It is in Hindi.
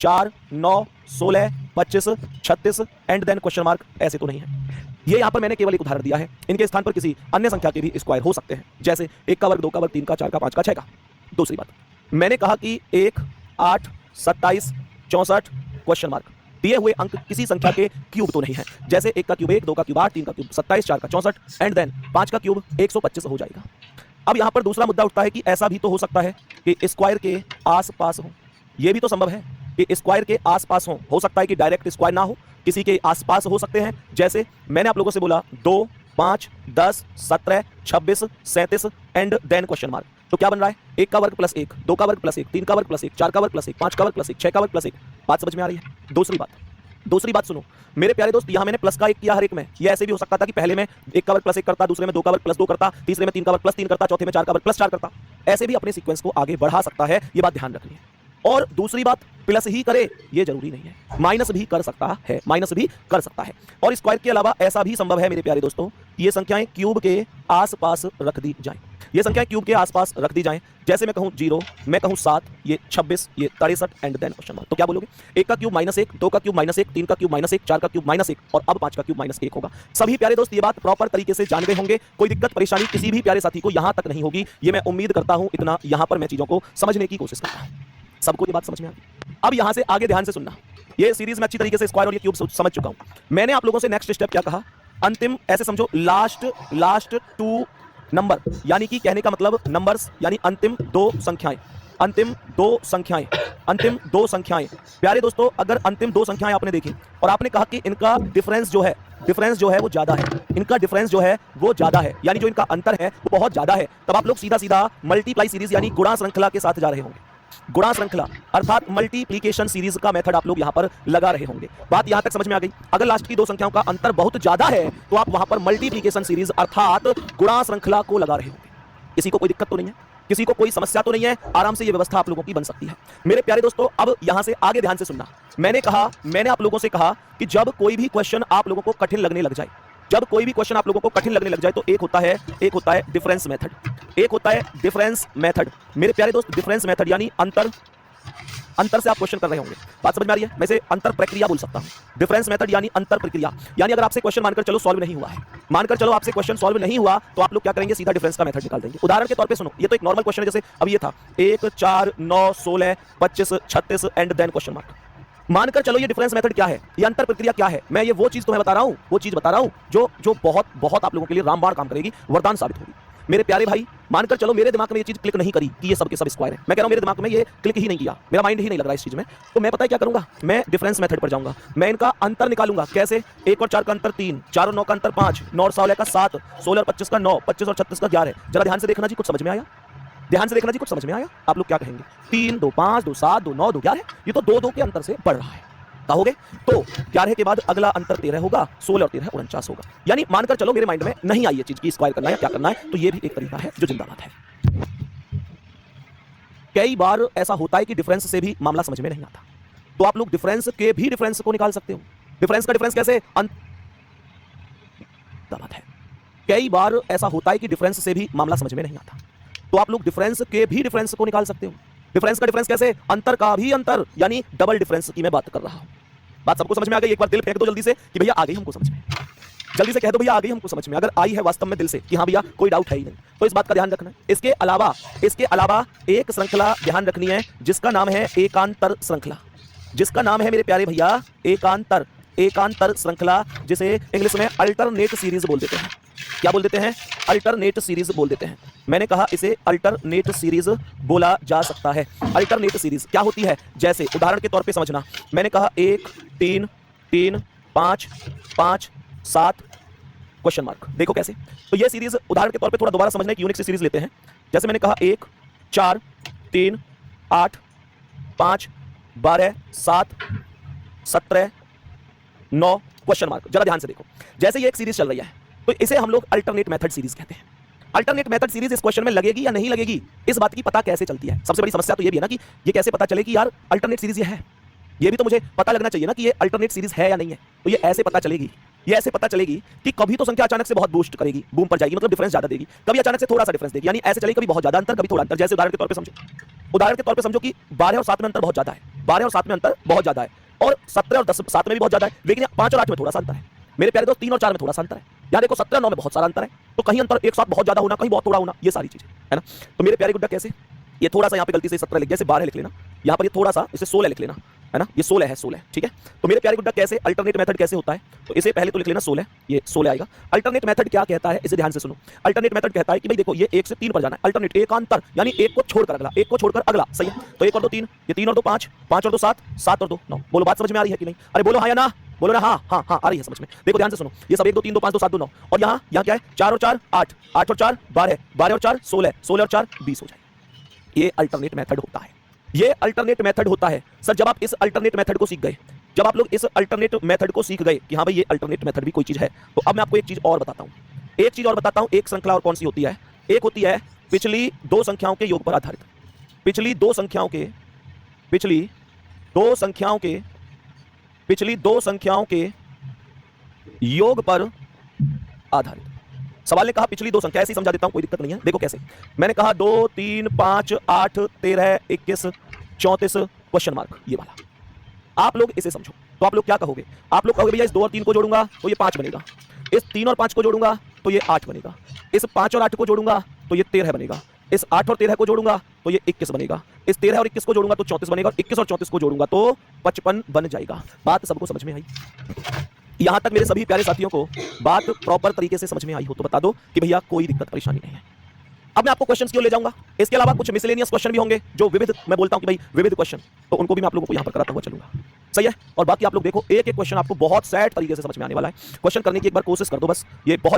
4, 9, 16, 25, 36 एंड देन क्वेश्चन मार्क, ऐसे तो नहीं है। ये यहाँ पर मैंने केवल एक उदाहरण दिया है, इनके स्थान पर किसी अन्य संख्या के भी स्क्वायर हो सकते हैं, जैसे 1 का वर्ग, 2 का वर्ग, 3 का, 4 का, 5 का, 6 का। दूसरी बात, मैंने कहा कि 1, 8, 27, 64 क्वेश्चन मार्क, दिए हुए अंक किसी संख्या के क्यूब तो नहीं है, जैसे 1 का क्यूब 1, 2 का क्यूब 8, 3 का क्यूब 27, 4 का 64 एंड देन 5 का क्यूब 125 हो जाएगा। अब यहाँ पर दूसरा मुद्दा उठता है कि ऐसा भी तो हो सकता है कि स्क्वायर के आसपास हो, ये भी तो संभव है कि स्क्वायर के आसपास हो सकता है कि डायरेक्ट स्क्वायर ना हो, किसी के आसपास हो सकते हैं, जैसे मैंने आप लोगों से बोला 2, 5, 10, 17, 26, 37 एंड देन क्वेश्चन मार्क। तो क्या बन रहा है, 1 का वर्ग प्लस 1, 2 का वर्ग प्लस 1, 3 का वर्ग प्लस 1, 4 का वर्ग प्लस 1, 5 का वर्ग प्लस 1, 6 का वर्ग प्लस 1। बात समझ में आ रही है? दूसरी बात सुनो मेरे प्यारे दोस्त, यहां मैंने प्लस का 1 किया हर एक में। ये ऐसे भी हो सकता था कि पहले में 1 का वर्ग प्लस 1 करता, दूसरे में 2 का वर्ग प्लस 2 करता, तीसरे में 3 का वर्ग प्लस 3 करता, चौथे में 4 का वर्ग प्लस 4 करता। ऐसे भी अपने सीक्वेंस को आगे बढ़ा सकता है, ये बात ध्यान रखनी है। और दूसरी बात, प्लस ही करे ये जरूरी नहीं है, माइनस भी कर सकता है। और स्क्वायर के अलावा ऐसा भी संभव है मेरे प्यारे दोस्तों, ये संख्याएं क्यूब के आसपास रख दी जाएं। जैसे मैं कहूं 0, मैं कहूं 7, ये 26, ये 63 एंड देन क्वेश्चन मार्क। तो क्या बोलोगे, 1 का क्यूब -1, 2 का क्यूब -1, 3 का क्यूब -1, 4 का क्यूब -1 और अब 5 का क्यूब -1 होगा। सभी प्यारे दोस्त ये बात प्रॉपर तरीके से जान गए होंगे, कोई दिक्कत परेशानी किसी भी प्यारे साथी को यहां तक नहीं होगी, ये मैं उम्मीद करता हूं। इतना यहां पर मैं चीजों को समझने की कोशिश करता हूं, सबको ये बात समझ में आ गई। अब यहां से आगे ध्यान से सुनना, ये सीरीज में अच्छी तरीके से स्क्वायर और ये क्यूब समझ चुका हूं। मैंने आप लोगों से नेक्स्ट स्टेप क्या कहा, अंतिम, ऐसे समझो लास्ट 2 नंबर, यानी कि कहने का मतलब नंबर्स यानी अंतिम दो संख्याएं। प्यारे दोस्तों, अगर अंतिम 2 संख्याएं आपने देखी और आपने कहा कि इनका डिफरेंस जो है वो ज्यादा है, यानी जो इनका अंतर है वो बहुत ज्यादा है, तब आप लोग सीधा मल्टीप्लाई सीरीज यानी गुणा श्रृंखला के साथ जा रहे होंगे। गुणा श्रृंखला अर्थात मल्टीप्लिकेशन सीरीज का मेथड आप लोग यहां पर लगा रहे होंगे। बात यहां तक समझ में आ गई? अगर लास्ट की 2 संख्याओं का अंतर बहुत ज्यादा है तो आप वहां पर मल्टीप्लिकेशन सीरीज अर्थात गुणा श्रृंखला को लगा रहे होंगे। किसी को कोई दिक्कत तो नहीं है, किसी को कोई समस्या तो नहीं है, आराम से ये व्यवस्था आप लोगों की बन सकती है। मेरे प्यारे दोस्तों, अब यहां से आगे ध्यान से सुनना। मैंने आप लोगों से कहा कि जब कोई भी क्वेश्चन आप लोगों को कठिन लगने लग जाए, तो एक होता है डिफरेंस मेथड। मेरे प्यारे दोस्त, डिफरेंस मेथड यानी अंतर से आप क्वेश्चन कर रहे होंगे, बात समझ में आ रही है? मैं इसे अंतर प्रक्रिया बोल सकता हूं। डिफरेंस मेथड यानी अंतर प्रक्रिया, यानी अगर आपसे क्वेश्चन मानकर चलो सॉल्व नहीं हुआ है, तो आप लोग क्या करेंगे, सीधा डिफरेंस का मेथड निकाल देंगे। उदाहरण के तौर पे सुनो, ये तो एक नॉर्मल क्वेश्चन है, जैसे अब ये था 1, 4, 9, 16, 25, 36 एंड देन क्वेश्चन मार्क। मानकर चलो ये डिफरेंस मेथड क्या है, ये अंतर प्रक्रिया क्या है, मैं ये वो चीज तुम्हें बता रहा हूं जो बहुत आप लोगों के लिए रामबाण काम करेगी, वरदान साबित होगी। मेरे प्यारे भाई, मानकर चलो मेरे दिमाग में ये चीज क्लिक नहीं करी कि ये सब के सब स्क्वायर है, मैं कह रहा हूं मेरे दिमाग में ये क्लिक ही नहीं किया, मेरा माइंड ही नहीं लग रहा इस चीज में, तो मैं पता है क्या करूंगा, मैं डिफरेंस मेथड पर जाऊंगा, मैं इनका अंतर निकालूंगा। कैसे? 1 और 4 का अंतर 3, 4 और 9 का अंतर 5, 9 और 16 का 7, 16 और 25 का 9, 25 और 36 का 11। जरा ध्यान से देखना जी, कुछ समझ में आया? आप लोग क्या कहेंगे? 3, 2, 5, 2, 7, 2, 9, 2, 11, ये तो 2 के अंतर से बढ़ रहा है। कहोगे तो 11 के बाद अगला अंतर 13 होगा, 16 और 13 49 होगा। यानी मानकर चलो मेरे माइंड में नहीं आई ये चीज की स्क्वायर करना है क्या करना है, तो ये भी एक तरीका है जो जिंदाबाद है। कई बार ऐसा होता है कि डिफरेंस से भी मामला समझ में नहीं आता, तो आप लोग डिफरेंस के भी डिफरेंस को निकाल सकते हो। डिफरेंस का डिफरेंस कैसे? बात है। कई बार ऐसा होता है कि डिफरेंस से भी मामला समझ में नहीं आता, तो आप लोग डिफरेंस के भी डिफरेंस को निकाल सकते हो। डिफरेंस का डिफरेंस कैसे? अंतर का भी अंतर, यानी डबल डिफरेंस की मैं बात कर रहा हूं। बात सबको समझ में आ गई? एक बार दिल फेंक दो जल्दी से कि भैया आ गई हमको समझ में, जल्दी से कह दो भैया आ गई हमको समझ में, अगर आई है वास्तव में दिल से कि हाँ भैया कोई डाउट है ही नहीं, तो इस बात का ध्यान रखना है। इसके अलावा एक श्रृंखला ध्यान रखनी है जिसका नाम है एकांतर श्रृंखला, जिसका नाम है मेरे प्यारे भैया एकांतर श्रृंखला, जिसे इंग्लिश में अल्टरनेट सीरीज बोल देते हैं। क्या बोल देते हैं? अल्टरनेट सीरीज बोल देते हैं। मैंने कहा इसे अल्टरनेट सीरीज बोला जा सकता है। अल्टरनेट सीरीज क्या होती है? जैसे उदाहरण के तौर पे समझना, मैंने कहा 1, 3, 3, 5, 5, 7 क्वेश्चन मार्क। देखो कैसे, तो ये सीरीज उदाहरण के तौर पे थोड़ा दोबारा समझने की यूनिक सी सीरीज लेते हैं। जैसे मैंने कहा 1, 4, 3, 8, 5, 12, 7, 17, 9 क्वेश्चन मार्क। जरा ध्यान से देखो, जैसे ये एक सीरीज चल रही है तो इसे हम लोग अल्टरनेट मेथड सीरीज कहते हैं। अल्टरनेट मेथड सीरीज इस क्वेश्चन में लगेगी या नहीं लगेगी, इस बात की पता कैसे चलती है? सबसे बड़ी समस्या तो ये भी है ना कि ये कैसे पता चले कि यार अल्टरनेट सीरीज ये है, ये भी तो मुझे पता लगना चाहिए ना कि ये अल्टरनेट सीरीज है या नहीं है। तो ये ऐसे पता चलेगी कि कभी तो संख्या अचानक से बहुत बूस्ट करेगी, बूम पर जाएगी, मतलब डिफरेंस ज्यादा देगी, कभी अचानक से थोड़ा सा डिफरेंस देगी, यानी ऐसे चलेगी कभी बहुत ज्यादा अंतर, कभी थोड़ा अंतर। जैसे उदाहरण के तौर पे समझो उदाहरण के तौर पे समझो कि 12 और 7 में अंतर बहुत ज्यादा है, 12 और 7 में अंतर बहुत ज्यादा है, और 17 और 10 7 में भी बहुत ज्यादा है, लेकिन 5 और 8 में थोड़ा सा अंतर है। मेरे प्यारे दोस्त 3 और 4 में थोड़ा सा अंतर है। यहाँ देखो 17 और 9 में बहुत सारा अंतर है, तो कहीं अंतर एक साथ बहुत ज्यादा होना, कहीं बहुत थोड़ा होना, ये सारी चीजें है ना। तो मेरे प्यारे गुड्डा कैसे, ये थोड़ा सा यहाँ पे गलती से 17 लिख दिया, इसे 12 लिख लेना, यहाँ पर ये थोड़ा सा इसे 16 लिख लेना, है ना, ये 16 है, 16, ठीक है। तो मेरे प्यारे गुड्डा कैसे अल्टरनेट मेथड कैसे होता है, तो इसे पहले तो लिख लेना 16, ये 16 आएगा। अल्टरनेट मेथड क्या कहता है, इसे ध्यान से सुनो। अल्टरनेट मेथड कहता है कि भाई देखो ये 1 से 3 पर जाना है, अल्टरनेट एकांतर, यानी एक को छोड़कर अगला, एक को छोड़कर अगला, सही है। तो 1 और 2 3, ये 3 और 2 5, 5 और 2 7, 7 और 2 9। बोलो बात समझ में आ रही है कि नहीं? अरे बोलो हाँ या ना, बोलो ना हाँ हाँ हाँ, आ रही है समझ में। देखो ध्यान से सुनो, ये सब 1 2 3 2 5 2 7 2 9, और यहाँ क्या है, 4 और 4 8, 8 और 4 12, 12 और 4 16, 16 और 4 20 हो जाए। ये अल्टरनेट मेथड होता है, ये अल्टरनेट मेथड होता है। सर जब आप इस अल्टरनेट मेथड को सीख गए, जब आप लोग इस अल्टरनेट मेथड को सीख गए कि हाँ भाई ये अल्टरनेट मेथड भी कोई चीज है, तो अब मैं आपको एक चीज और बताता हूं, एक चीज और बताता हूं। एक श्रृंखला और कौन सी होती है, एक होती है पिछली दो संख्याओं के योग पर आधारित, पिछली दो संख्याओं के योग पर आधारित। सवाल ने कहा पिछली दो संख्या, ऐसे ही समझा देता हूं, कोई दिक्कत नहीं है। देखो कैसे, मैंने कहा 2 3 5 8 13 21 34 क्वेश्चन मार्क, ये वाला। आप लोग इसे समझो, तो आप लोग क्या कहोगे, आप लोग कहोगे भैया इस 2 और 3 को जोड़ूंगा तो ये 5 बनेगा, इस 3 और 5 को जोड़ूंगा तो ये 8 बनेगा, इस 5 और 8 को जोड़ूंगा तो ये 13 बनेगा, इस 8 और 13 को जोड़ूंगा तो ये 21 बनेगा, इस 13 और 21 को जोड़ूंगा तो 34 बनेगा, और 21 और 34 को जोड़ूंगा तो 55 बन जाएगा। बात सबको समझ में आई? यहां तक मेरे सभी प्यारे साथियों को बात प्रॉपर तरीके से समझ में आई हो तो बता दो कि भैया कोई दिक्कत परेशानी नहीं है। अब मैं आपको क्वेश्चंस क्यों ले जाऊंगा, इसके अलावा कुछ मिसलेनियस क्वेश्चन भी होंगे जो विविध, मैं बोलता हूं कि भाई विविध क्वेश्चन, तो उनको भी मैं आप लोगों को यहां पर कराता हुआ चलूंगा, सही है। और बाकी आप लोग देखो एक एक क्वेश्चन आपको बहुत सेट तरीके से समझ में आने वाला है। क्वेश्चन करने की एक बार कोशिश कर दो बस, ये बहुत